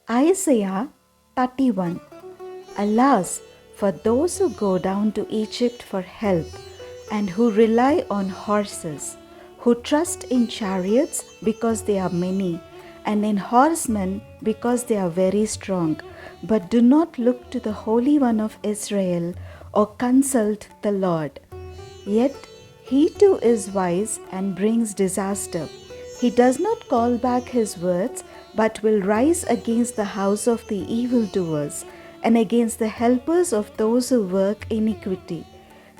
Isaiah 31. Alas, for those who go down to Egypt for help, and who rely on horses, who trust in chariots because they are many, and in horsemen because they are very strong, but do not look to the Holy One of Israel or consult the Lord. Yet he too is wise and brings disaster. He does not call back his words, but will rise against the house of the evildoers and against the helpers of those who work iniquity.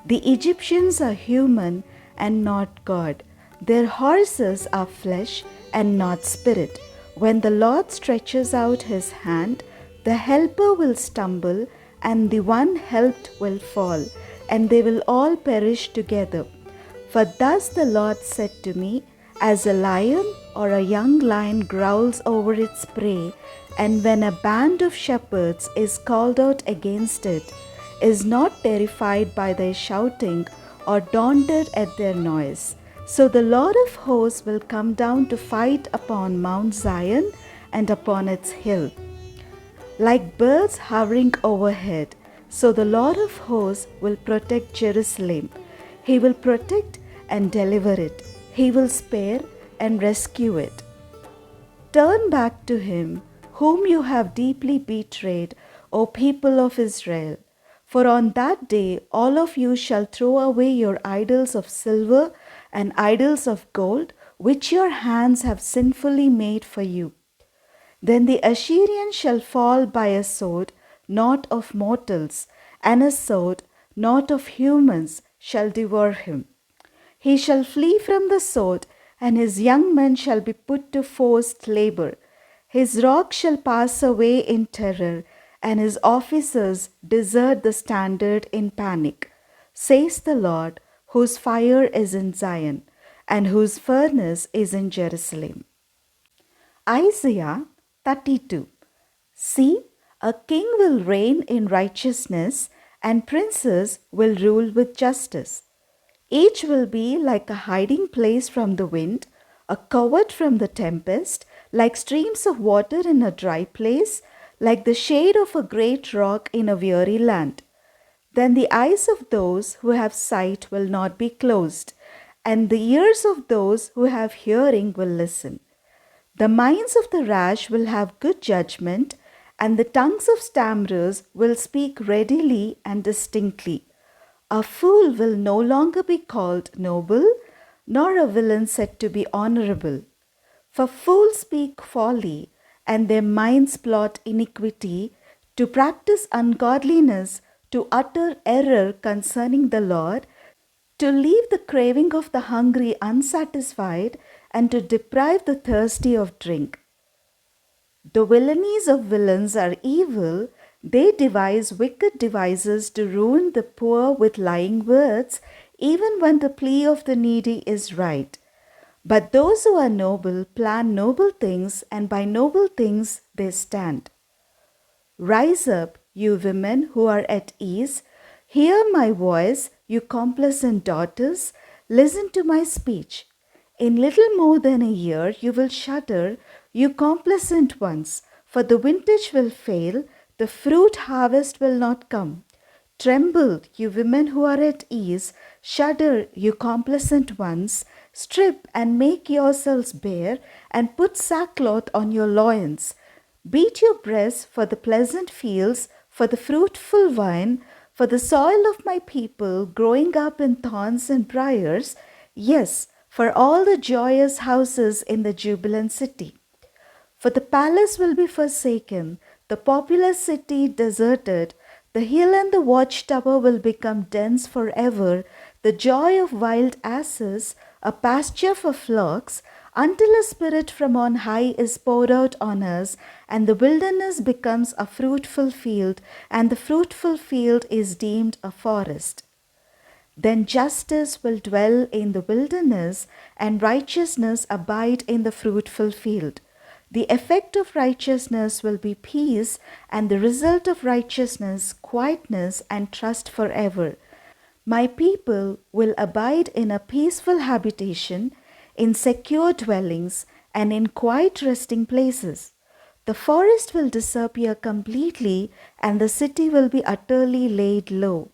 The Egyptians are human and not God. Their horses are flesh and not spirit. When the Lord stretches out his hand, the helper will stumble, and the one helped will fall, and they will all perish together. For thus the Lord said to me, as a lion or a young lion growls over its prey, and when a band of shepherds is called out against it, is not terrified by their shouting or daunted at their noise. So the Lord of hosts will come down to fight upon Mount Zion and upon its hill. Like birds hovering overhead, so the Lord of hosts will protect Jerusalem. He will protect and deliver it. He will spare and rescue it. Turn back to him whom you have deeply betrayed, O people of Israel. For on that day all of you shall throw away your idols of silver and idols of gold, which your hands have sinfully made for you. Then the Assyrian shall fall by a sword, not of mortals, and a sword, not of humans, shall devour him. He shall flee from the sword, and his young men shall be put to forced labor. His rock shall pass away in terror, and his officers desert the standard in panic, says the Lord, whose fire is in Zion, and whose furnace is in Jerusalem. Isaiah 32. See, a king will reign in righteousness, and princes will rule with justice. Each will be like a hiding place from the wind, a covert from the tempest, like streams of water in a dry place, like the shade of a great rock in a weary land. Then the eyes of those who have sight will not be closed, and the ears of those who have hearing will listen. The minds of the rash will have good judgment, and the tongues of stammerers will speak readily and distinctly. A fool will no longer be called noble, nor a villain said to be honorable. For fools speak folly, and their minds plot iniquity, to practice ungodliness, to utter error concerning the Lord, to leave the craving of the hungry unsatisfied, and to deprive the thirsty of drink. The villainies of villains are evil. They devise wicked devices to ruin the poor with lying words, even when the plea of the needy is right. But those who are noble plan noble things, and by noble things they stand. Rise up, you women who are at ease. Hear my voice, you complacent daughters. Listen to my speech. In little more than a year you will shudder, you complacent ones, for the vintage will fail, the fruit harvest will not come. Tremble, you women who are at ease, shudder, you complacent ones, strip and make yourselves bare, and put sackcloth on your loins. Beat your breasts for the pleasant fields, for the fruitful vine, for the soil of my people growing up in thorns and briars, yes, for all the joyous houses in the jubilant city. For the palace will be forsaken, the populous city deserted, the hill and the watchtower will become dens forever, the joy of wild asses, a pasture for flocks, until a spirit from on high is poured out on us, and the wilderness becomes a fruitful field, and the fruitful field is deemed a forest. Then justice will dwell in the wilderness, and righteousness abide in the fruitful field. The effect of righteousness will be peace, and the result of righteousness, quietness and trust forever. My people will abide in a peaceful habitation, in secure dwellings, and in quiet resting places. The forest will disappear completely, and the city will be utterly laid low.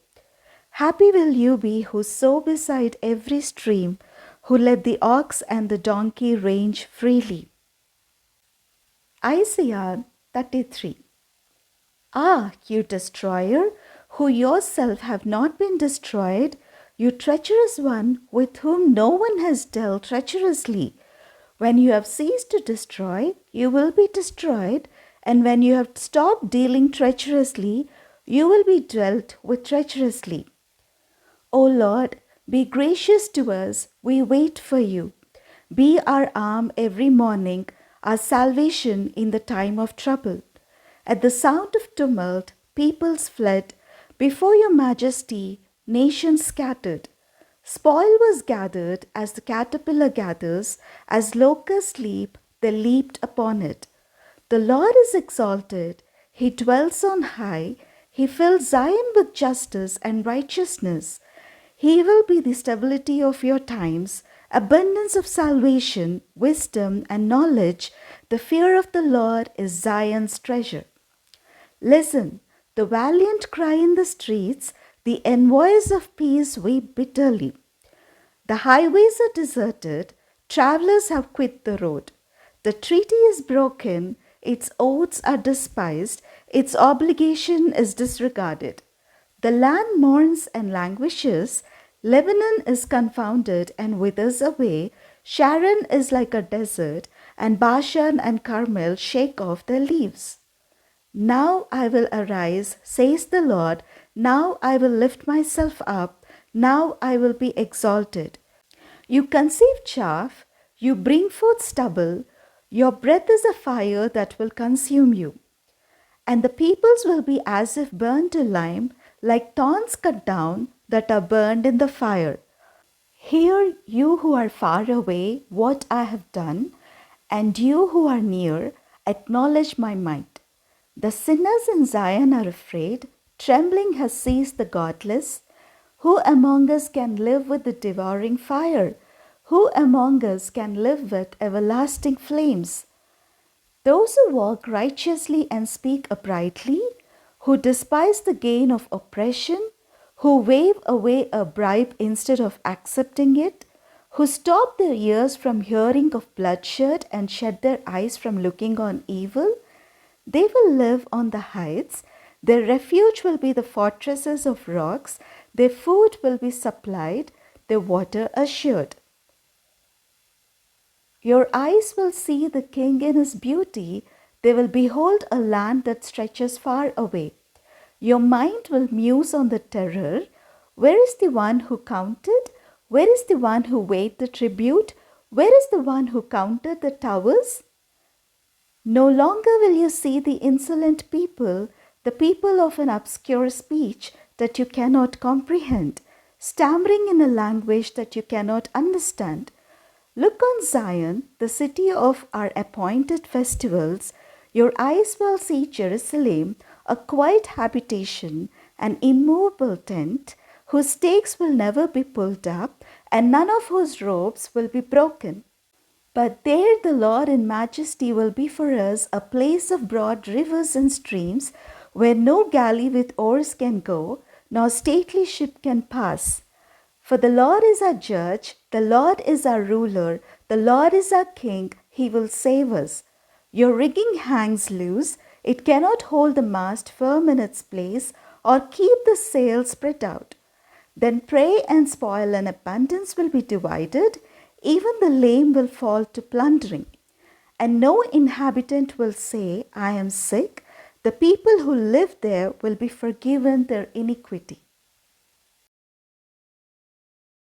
Happy will you be who sow beside every stream, who let the ox and the donkey range freely. Isaiah 33. Ah, you destroyer, who yourself have not been destroyed, you treacherous one, with whom no one has dealt treacherously. When you have ceased to destroy, you will be destroyed, and when you have stopped dealing treacherously, you will be dealt with treacherously. O Lord, be gracious to us, we wait for you. Be our arm every morning, our salvation in the time of trouble. At the sound of tumult, peoples fled. Before your majesty, nations scattered. Spoil was gathered as the caterpillar gathers, as locusts leap, they leaped upon it. The Lord is exalted, he dwells on high, he fills Zion with justice and righteousness. He will be the stability of your times, abundance of salvation, wisdom, and knowledge. The fear of the Lord is Zion's treasure. Listen, the valiant cry in the streets, the envoys of peace weep bitterly. The highways are deserted, travelers have quit the road. The treaty is broken, its oaths are despised, its obligation is disregarded. The land mourns and languishes, Lebanon is confounded and withers away, Sharon is like a desert, and Bashan and Carmel shake off their leaves. Now I will arise, says the Lord. Now I will lift myself up. Now I will be exalted. You conceive chaff, you bring forth stubble. Your breath is a fire that will consume you. And the peoples will be as if burned to lime, like thorns cut down that are burned in the fire. Hear, you who are far away, what I have done, and you who are near, acknowledge my might. The sinners in Zion are afraid, trembling has seized the godless. Who among us can live with the devouring fire? Who among us can live with everlasting flames? Those who walk righteously and speak uprightly, who despise the gain of oppression, who wave away a bribe instead of accepting it, who stop their ears from hearing of bloodshed and shut their eyes from looking on evil, they will live on the heights. Their refuge will be the fortresses of rocks. Their food will be supplied, their water assured. Your eyes will see the king in his beauty. They will behold a land that stretches far away. Your mind will muse on the terror. Where is the one who counted? Where is the one who weighed the tribute? Where is the one who counted the towers? No longer will you see the insolent people, the people of an obscure speech that you cannot comprehend, stammering in a language that you cannot understand. Look on Zion, the city of our appointed festivals. Your eyes will see Jerusalem, a quiet habitation, an immovable tent, whose stakes will never be pulled up, and none of whose ropes will be broken. But there the Lord in majesty will be for us a place of broad rivers and streams, where no galley with oars can go, nor stately ship can pass. For the Lord is our judge, the Lord is our ruler, the Lord is our king, he will save us. Your rigging hangs loose, it cannot hold the mast firm in its place, or keep the sail spread out. Then prey and spoil and abundance will be divided, even the lame will fall to plundering. And no inhabitant will say, I am sick. The people who live there will be forgiven their iniquity.